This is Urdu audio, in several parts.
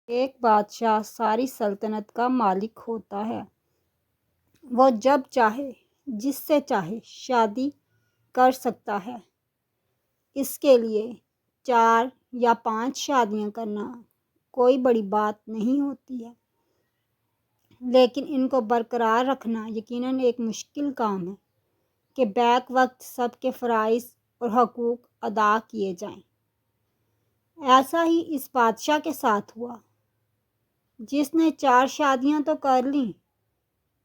ایک بادشاہ ساری سلطنت کا مالک ہوتا ہے۔ وہ جب چاہے جس سے چاہے شادی کر سکتا ہے۔ اس کے لیے 4 یا 5 شادیاں کرنا کوئی بڑی بات نہیں ہوتی ہے، لیکن ان کو برقرار رکھنا یقیناً ایک مشکل کام ہے کہ بیک وقت سب کے فرائض اور حقوق ادا کیے جائیں۔ ایسا ہی اس بادشاہ کے ساتھ ہوا، جس نے 4 شادیاں تو کر لیں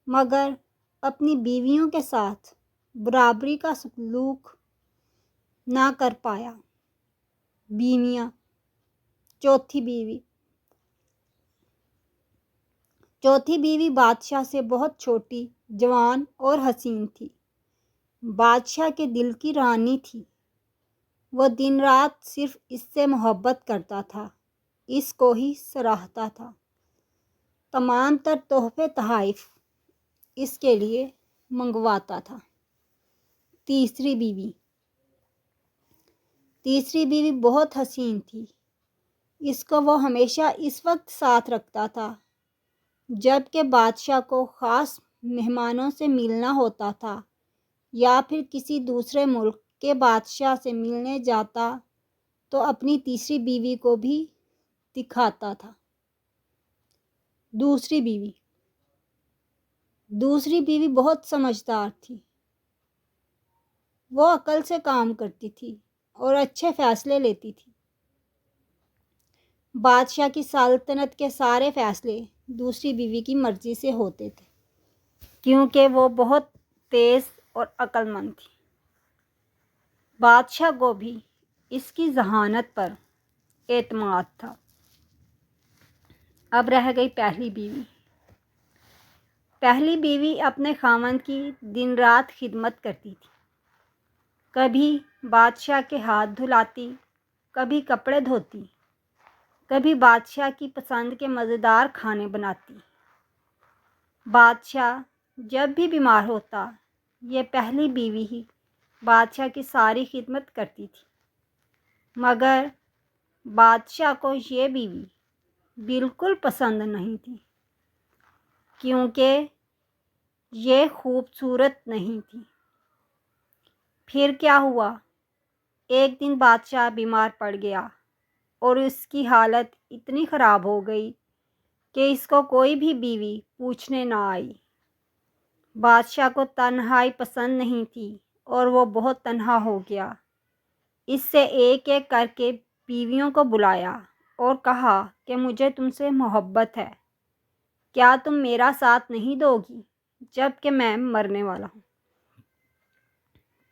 مگر اپنی بیویوں کے ساتھ برابری کا سلوک نہ کر پایا۔ بیویاں چوتھی بیوی بادشاہ سے بہت چھوٹی، جوان اور حسین تھی۔ بادشاہ کے دل کی رانی تھی۔ وہ دن رات صرف اس سے محبت کرتا تھا، اس کو ہی سراہتا تھا۔ تمام تر تحفے تحائف اس کے لیے منگواتا تھا۔ تیسری بیوی بہت حسین تھی۔ اس کو وہ ہمیشہ اس وقت ساتھ رکھتا تھا جب کہ بادشاہ کو خاص مہمانوں سے ملنا ہوتا تھا یا پھر کسی دوسرے ملک کے بادشاہ سے ملنے جاتا تو اپنی تیسری بیوی کو بھی دکھاتا تھا۔ دوسری بیوی بہت سمجھدار تھی۔ وہ عقل سے کام کرتی تھی اور اچھے فیصلے لیتی تھی۔ بادشاہ کی سلطنت کے سارے فیصلے دوسری بیوی کی مرضی سے ہوتے تھے، کیونکہ وہ بہت تیز اور عقل مند تھی۔ بادشاہ کو بھی اس کی ذہانت پر اعتماد تھا۔ اب رہ گئی پہلی بیوی اپنے خاوند کی دن رات خدمت کرتی تھی۔ کبھی بادشاہ کے ہاتھ دھلاتی، کبھی کپڑے دھوتی، کبھی بادشاہ کی پسند کے مزیدار کھانے بناتی۔ بادشاہ جب بھی بیمار ہوتا، یہ پہلی بیوی ہی بادشاہ کی ساری خدمت کرتی تھی۔ مگر بادشاہ کو یہ بیوی بالکل پسند نہیں تھی، کیونکہ یہ خوبصورت نہیں تھی۔ پھر کیا ہوا؟ ایک دن بادشاہ بیمار پڑ گیا اور اس کی حالت اتنی خراب ہو گئی کہ اس کو کوئی بھی بیوی پوچھنے نہ آئی۔ بادشاہ کو تنہائی پسند نہیں تھی اور وہ بہت تنہا ہو گیا۔ اس سے ایک ایک کر کے بیویوں کو بلایا اور کہا کہ مجھے تم سے محبت ہے، کیا تم میرا ساتھ نہیں دو گی جب کہ میں مرنے والا ہوں؟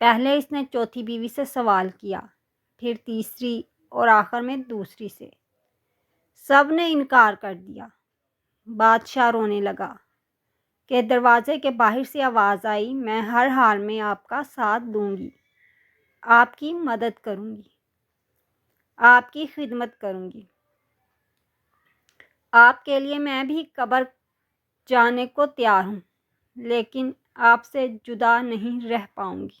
پہلے اس نے چوتھی بیوی سے سوال کیا، پھر تیسری اور آخر میں دوسری سے۔ سب نے انکار کر دیا۔ بادشاہ رونے لگا کہ دروازے کے باہر سے آواز آئی، میں ہر حال میں آپ کا ساتھ دوں گی، آپ کی مدد کروں گی، آپ کی خدمت کروں گی۔ آپ کے لیے میں بھی قبر جانے کو تیار ہوں، لیکن آپ سے جدا نہیں رہ پاؤں گی۔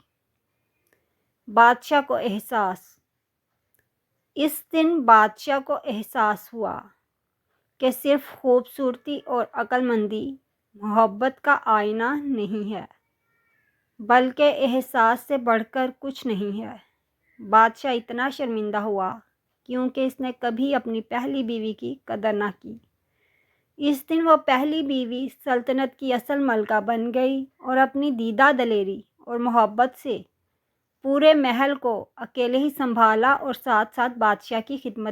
اس دن بادشاہ کو احساس ہوا کہ صرف خوبصورتی اور عقل مندی محبت کا آئینہ نہیں ہے، بلکہ احساس سے بڑھ کر کچھ نہیں ہے۔ بادشاہ اتنا شرمندہ ہوا کیونکہ اس نے کبھی اپنی پہلی بیوی کی قدر نہ کی۔ اس دن وہ پہلی بیوی سلطنت کی اصل ملکہ بن گئی اور اپنی دیدہ دلیری اور محبت سے پورے محل کو اکیلے ہی سنبھالا اور ساتھ ساتھ بادشاہ کی خدمت